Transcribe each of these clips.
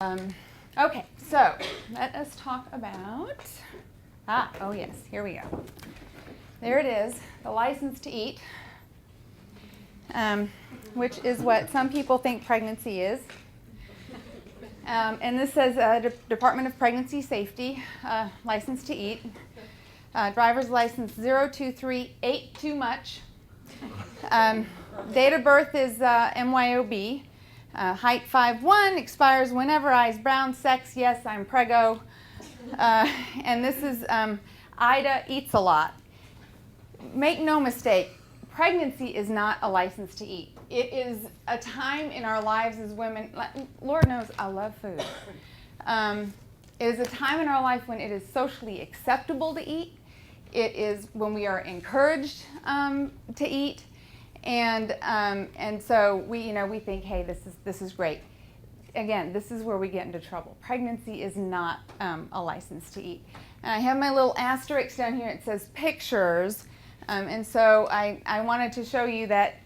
Okay, so let us talk about, oh yes, here we go. There it is, the license to eat, which is what some people think pregnancy is. And this says Department of Pregnancy Safety, license to eat. Driver's license 023, too much. Date of birth is MYOB. Height 5'1", expires whenever, eyes brown, sex, yes, I'm preggo. And this is Ida eats a lot. Make no mistake, pregnancy is not a license to eat. It is a time in our lives as women, Lord knows I love food. It is a time in our life when it is socially acceptable to eat. It is when we are encouraged to eat. And so we think, hey, this is great. Again, this is where we get into trouble. Pregnancy is not a license to eat. And I have my little asterisk down here. It says pictures. And so I wanted to show you that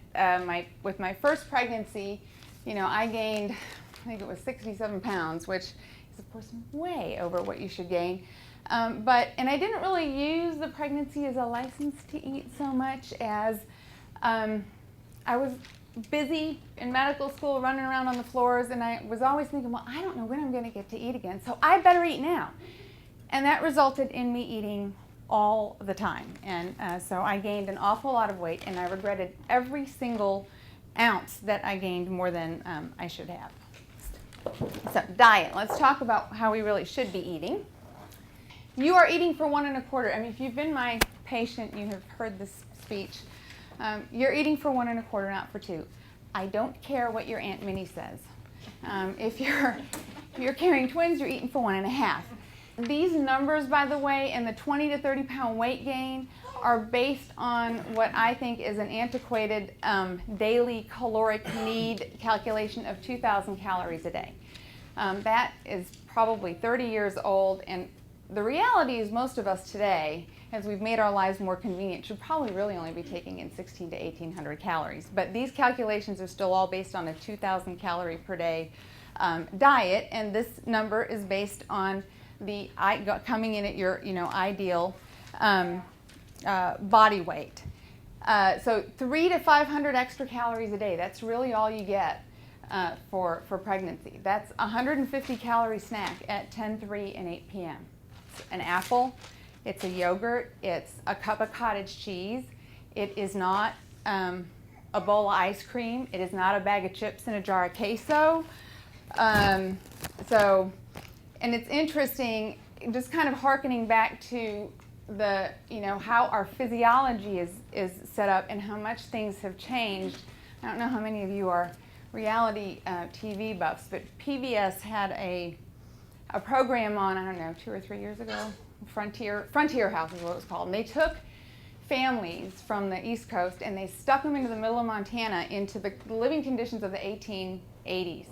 with my first pregnancy, I gained, I think it was 67 pounds, which is of course way over what you should gain. And I didn't really use the pregnancy as a license to eat so much as I was busy in medical school running around on the floors, and I was always thinking, well, I don't know when I'm going to get to eat again, so I better eat now. And that resulted in me eating all the time. And so I gained an awful lot of weight, and I regretted every single ounce that I gained more than I should have. So diet. Let's talk about how we really should be eating. You are eating for 1 1/4. I mean, if you've been my patient, you have heard this speech. You're eating for 1 1/4, not for 2. I don't care what your Aunt Minnie says. If you're carrying twins, you're eating for 1 1/2. These numbers, by the way, and the 20 to 30 pound weight gain are based on what I think is an antiquated daily caloric need calculation of 2,000 calories a day. That is probably 30 years old, and the reality is most of us today, as we've made our lives more convenient, should probably really only be taking in 1,600 to 1,800 calories. But these calculations are still all based on a 2,000 calorie per day diet, and this number is based on the coming in at your ideal body weight. So 300 to 500 extra calories a day, that's really all you get for pregnancy. That's a 150 calorie snack at 10, 3, and 8 p.m. It's an apple, it's a yogurt, it's a cup of cottage cheese, it is not a bowl of ice cream, it is not a bag of chips and a jar of queso. And it's interesting, just kind of hearkening back to the, how our physiology is set up and how much things have changed. I don't know how many of you are reality TV buffs, but PBS had a program on, I don't know, 2 or 3 years ago. Frontier House is what it was called. And they took families from the East Coast and they stuck them into the middle of Montana into the living conditions of the 1880s.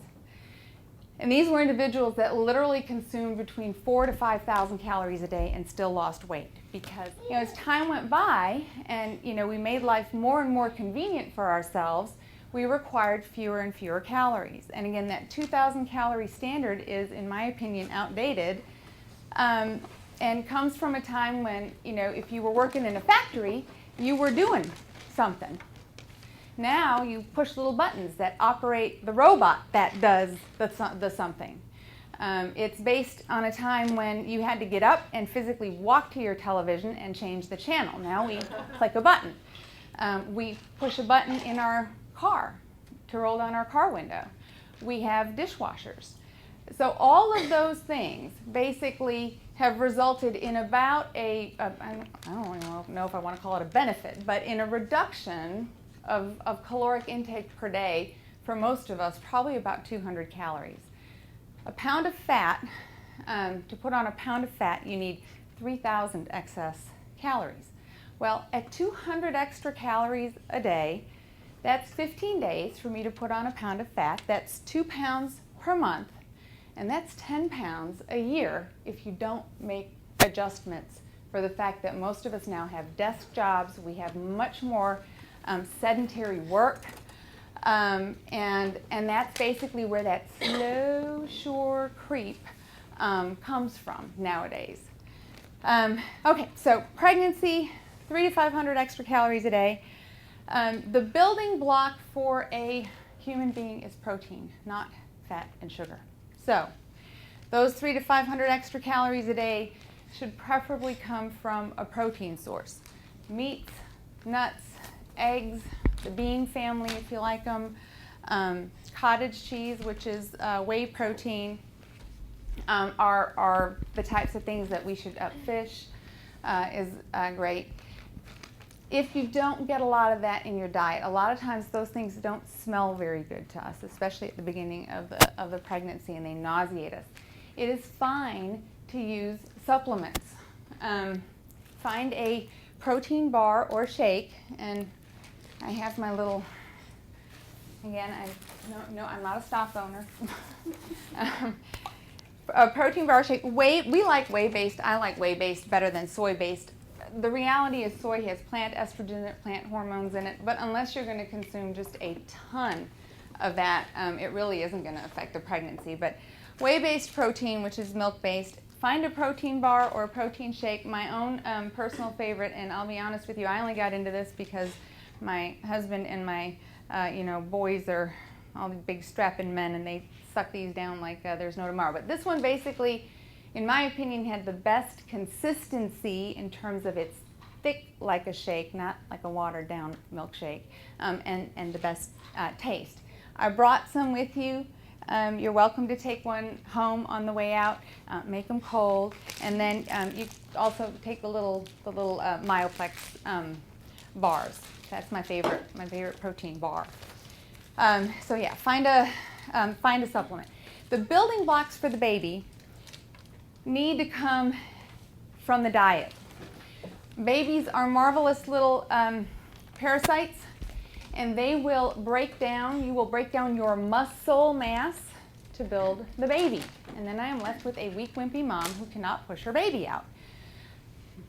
And these were individuals that literally consumed between 4,000 to 5,000 calories a day and still lost weight because, as time went by and, we made life more and more convenient for ourselves, we required fewer and fewer calories. And again, that 2,000 calorie standard is, in my opinion, outdated and comes from a time when, if you were working in a factory, you were doing something. Now you push little buttons that operate the robot that does the something. It's based on a time when you had to get up and physically walk to your television and change the channel. Now we click a button. We push a button in our car to roll down our car window. We have dishwashers. So all of those things basically have resulted in about I don't even know if I want to call it a benefit, but in a reduction of caloric intake per day for most of us, probably about 200 calories. A pound of fat, to put on a pound of fat, you need 3,000 excess calories. Well, at 200 extra calories a day, that's 15 days for me to put on a pound of fat. That's 2 pounds per month, and that's 10 pounds a year if you don't make adjustments for the fact that most of us now have desk jobs. We have much more sedentary work. And that's basically where that slow, sure creep comes from nowadays. Okay, so pregnancy, 300 to 500 extra calories a day. The building block for a human being is protein, not fat and sugar. So those 300 to 500 extra calories a day should preferably come from a protein source. Meats, nuts, eggs, the bean family if you like them, cottage cheese, which is whey protein, are the types of things that we should fish is great. If you don't get a lot of that in your diet, a lot of times those things don't smell very good to us, especially at the beginning of the pregnancy, and they nauseate us. It is fine to use supplements. Find a protein bar or shake, and I have my little, again, I'm not a stock owner. A protein bar shake. We like whey-based. I like whey-based better than soy-based. The reality is soy has plant estrogen, plant hormones in it, but unless you're going to consume just a ton of that, it really isn't going to affect the pregnancy. But whey-based protein, which is milk-based, find a protein bar or a protein shake. My own personal favorite, and I'll be honest with you, I only got into this because my husband and my boys are all these big strapping men, and they suck these down like there's no tomorrow. But this one basically, in my opinion, had the best consistency in terms of it's thick like a shake, not like a watered down milkshake, and the best taste. I brought some with you. You're welcome to take one home on the way out. Make them cold, and then you also take the little Myoplex bars. That's my favorite protein bar. So yeah, find a supplement. The building blocks for the baby need to come from the diet. Babies are marvelous little parasites, and they will break down. You will break down your muscle mass to build the baby, and then I am left with a weak, wimpy mom who cannot push her baby out.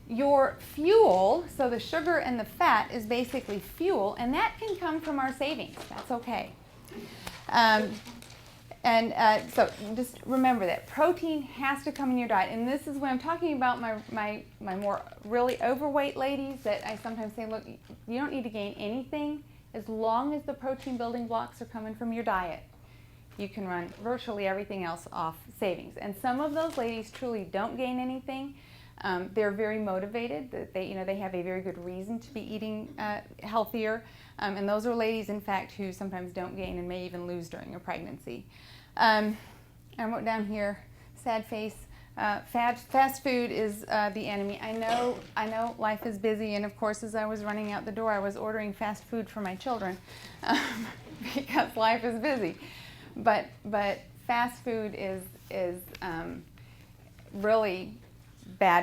Your fuel, so the sugar and the fat, is basically fuel, and that can come from our savings. That's okay. So just remember that protein has to come in your diet, and this is when I'm talking about my more really overweight ladies that I sometimes say, look, you don't need to gain anything as long as the protein building blocks are coming from your diet. You can run virtually everything else off savings, and some of those ladies truly don't gain anything. They're very motivated. They have a very good reason to be eating healthier, and those are ladies, in fact, who sometimes don't gain and may even lose during a pregnancy. I wrote down here, sad face. Fast food is the enemy. I know life is busy, and of course, as I was running out the door, I was ordering fast food for my children because life is busy. But fast food is really bad